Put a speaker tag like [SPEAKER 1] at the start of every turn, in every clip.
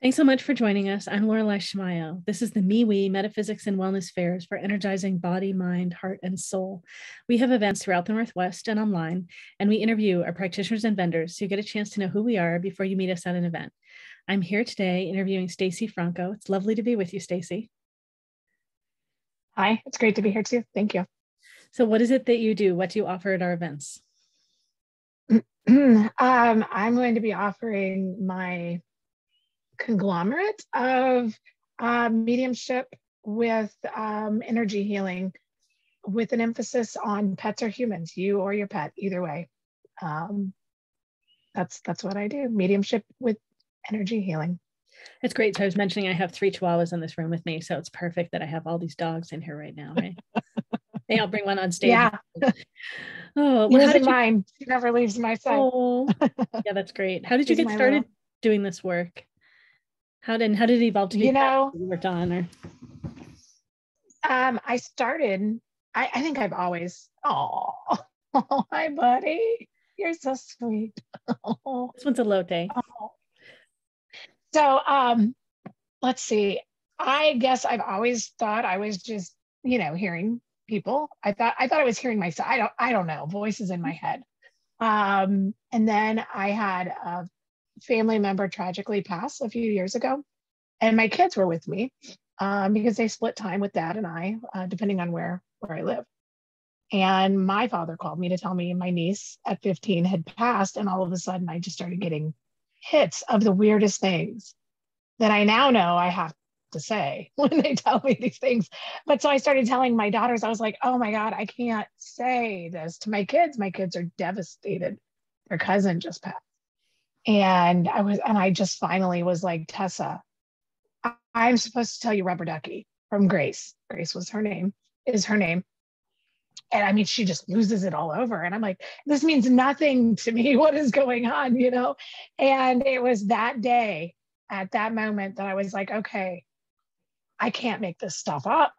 [SPEAKER 1] Thanks so much for joining us. I'm Lorelei Shmayo. This is the MeWe Metaphysics and Wellness Fairs for energizing body, mind, heart, and soul. We have events throughout the Northwest and online, and we interview our practitioners and vendors so you get a chance to know who we are before you meet us at an event. I'm here today interviewing Stacy Franco. It's lovely to be with you, Stacy.
[SPEAKER 2] Hi, it's great to be here too. Thank you.
[SPEAKER 1] So what is it that you do? What do you offer at our events?
[SPEAKER 2] I'm going to be offering my conglomerate of mediumship with energy healing, with an emphasis on pets or humans, you or your pet, either way. That's what I do. Mediumship with energy healing.
[SPEAKER 1] It's great. So I was mentioning I have 3 Chihuahuas in this room with me, so it's perfect that I have all these dogs in here right now, right? Maybe I'll bring one on stage.
[SPEAKER 2] Yeah.
[SPEAKER 1] Oh,
[SPEAKER 2] well, how did you... mine? She never leaves my side.
[SPEAKER 1] Oh, yeah, that's great. How did you get started doing this work? How did it evolve to be you worked on? Or
[SPEAKER 2] I started. I think I've always. Oh, hi, buddy. You're so sweet.
[SPEAKER 1] This one's a lote. Oh.
[SPEAKER 2] So, let's see. I guess I've always thought I was just, hearing people. I thought I was hearing myself. I don't know, voices in my head. And then I had a family member tragically pass a few years ago, and my kids were with me because they split time with dad and I, depending on where I live. And my father called me to tell me my niece at 15 had passed, and all of a sudden I just started getting hits of the weirdest things that I now know I have to say when they tell me these things. But so I started telling my daughters, I was like, oh my God, I can't say this to my kids. My kids are devastated. Their cousin just passed. And I just finally was like, Tessa, I'm supposed to tell you Rubber Ducky from Grace. Grace was her name, is her name. And I mean, she just loses it all over. And I'm like, this means nothing to me. What is going on, And it was that day, at that moment, that I was like, okay, I can't make this stuff up.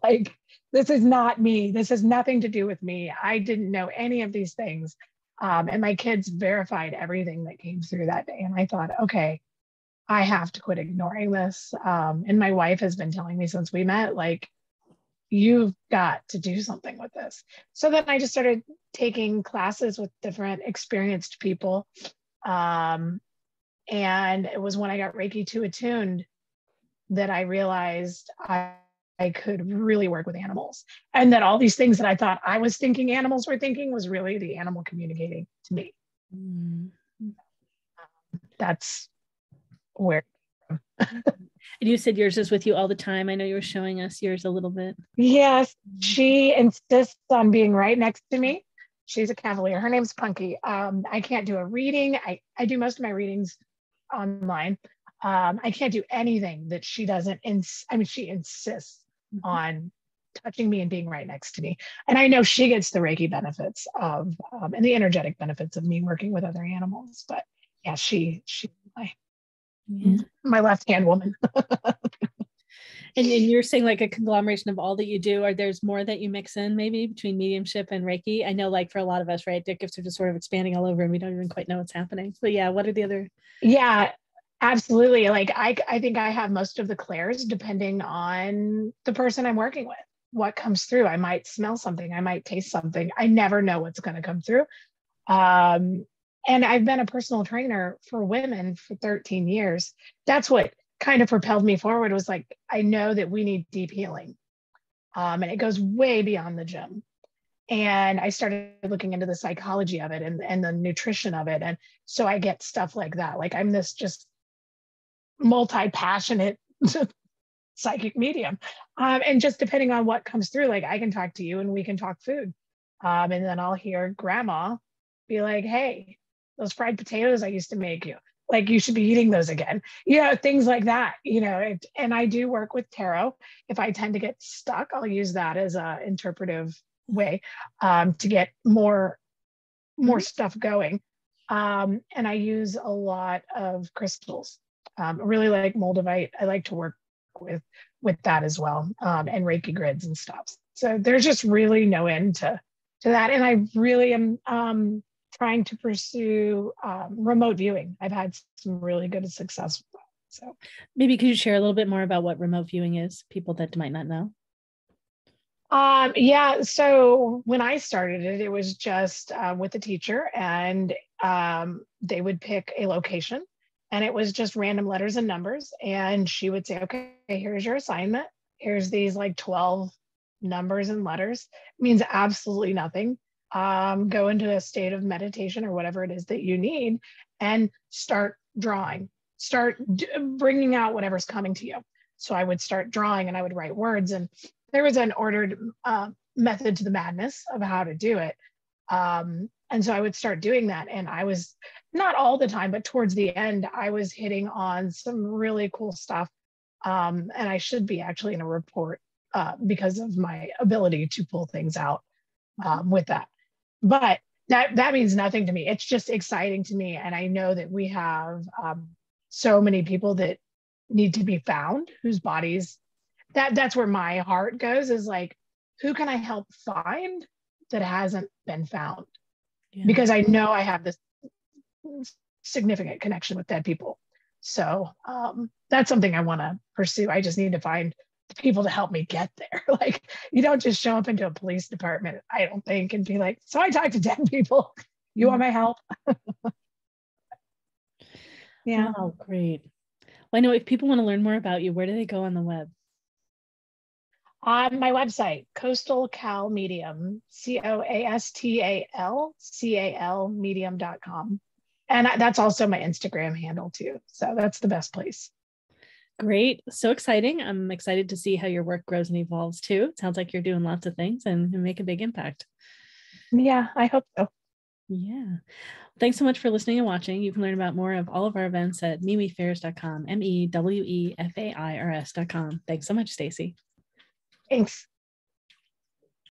[SPEAKER 2] Like, this is not me. This has nothing to do with me. I didn't know any of these things. And my kids verified everything that came through that day. And I thought, okay, I have to quit ignoring this. And my wife has been telling me since we met, like, you've got to do something with this. So then I just started taking classes with different experienced people. And it was when I got Reiki 2 attuned that I realized I could really work with animals. And that all these things that I thought I was thinking animals were thinking was really the animal communicating to me. Mm-hmm. That's where.
[SPEAKER 1] And you said yours is with you all the time. I know you were showing us yours a little bit.
[SPEAKER 2] Yes, she insists on being right next to me. She's a Cavalier. Her name's Punky. I can't do a reading. I do most of my readings online. I can't do anything that she doesn't. She insists on touching me and being right next to me. And I know she gets the Reiki benefits of and the energetic benefits of me working with other animals. But yeah, she's my left-hand woman.
[SPEAKER 1] And you're saying like a conglomeration of all that you do, or there's more that you mix in maybe between mediumship and Reiki? I know, like, for a lot of us, right, the gifts are just sort of expanding all over and we don't even quite know what's happening. But yeah, what are the other?
[SPEAKER 2] Yeah, absolutely. Like, I think I have most of the clairs depending on the person I'm working with, what comes through. I might smell something, I might taste something. I never know what's going to come through. And I've been a personal trainer for women for 13 years. That's what kind of propelled me forward, was like, I know that we need deep healing. And it goes way beyond the gym. And I started looking into the psychology of it and the nutrition of it. And so I get stuff like that. Like, I'm this just multi-passionate psychic medium. And just depending on what comes through, like, I can talk to you and we can talk food. And then I'll hear grandma be like, hey, those fried potatoes I used to make you, like, you should be eating those again. Things like that, and I do work with tarot. If I tend to get stuck, I'll use that as a interpretive way to get more stuff going. And I use a lot of crystals. Really like moldavite. I like to work with that as well. And Reiki grids and stuff. So there's just really no end to that. And I really am trying to pursue remote viewing. I've had some really good success with that. So
[SPEAKER 1] maybe could you share a little bit more about what remote viewing is, people that might not know?
[SPEAKER 2] Yeah, so when I started it, it was just with a teacher, and they would pick a location, and it was just random letters and numbers. And she would say, okay, here's your assignment. Here's these like 12 numbers and letters. It means absolutely nothing. Go into a state of meditation or whatever it is that you need and start drawing, bringing out whatever's coming to you. So I would start drawing and I would write words, and there was an ordered method to the madness of how to do it. And so I would start doing that. And I was not all the time, but towards the end, I was hitting on some really cool stuff. And I should be actually in a report because of my ability to pull things out with that. But that means nothing to me. It's just exciting to me. And I know that we have so many people that need to be found, whose bodies, that's where my heart goes, is like, who can I help find that hasn't been found? Yeah. Because I know I have this significant connection with dead people. So that's something I want to pursue. I just need to find people to help me get there. Like, you don't just show up into a police department, I don't think, and be like, so I talk to dead people. You want my help? Yeah.
[SPEAKER 1] Oh, great. Well, I know if people want to learn more about you, where do they go on the web?
[SPEAKER 2] On my website, Coastal Cal Medium, COASTALCAL medium.com. And that's also my Instagram handle too. So that's the best place.
[SPEAKER 1] Great. So exciting. I'm excited to see how your work grows and evolves too. It sounds like you're doing lots of things and make a big impact.
[SPEAKER 2] Yeah, I hope so.
[SPEAKER 1] Yeah. Thanks so much for listening and watching. You can learn about more of all of our events at mewefairs.com, MEWEFAIRS.com. Thanks so much, Stacy.
[SPEAKER 2] Thanks.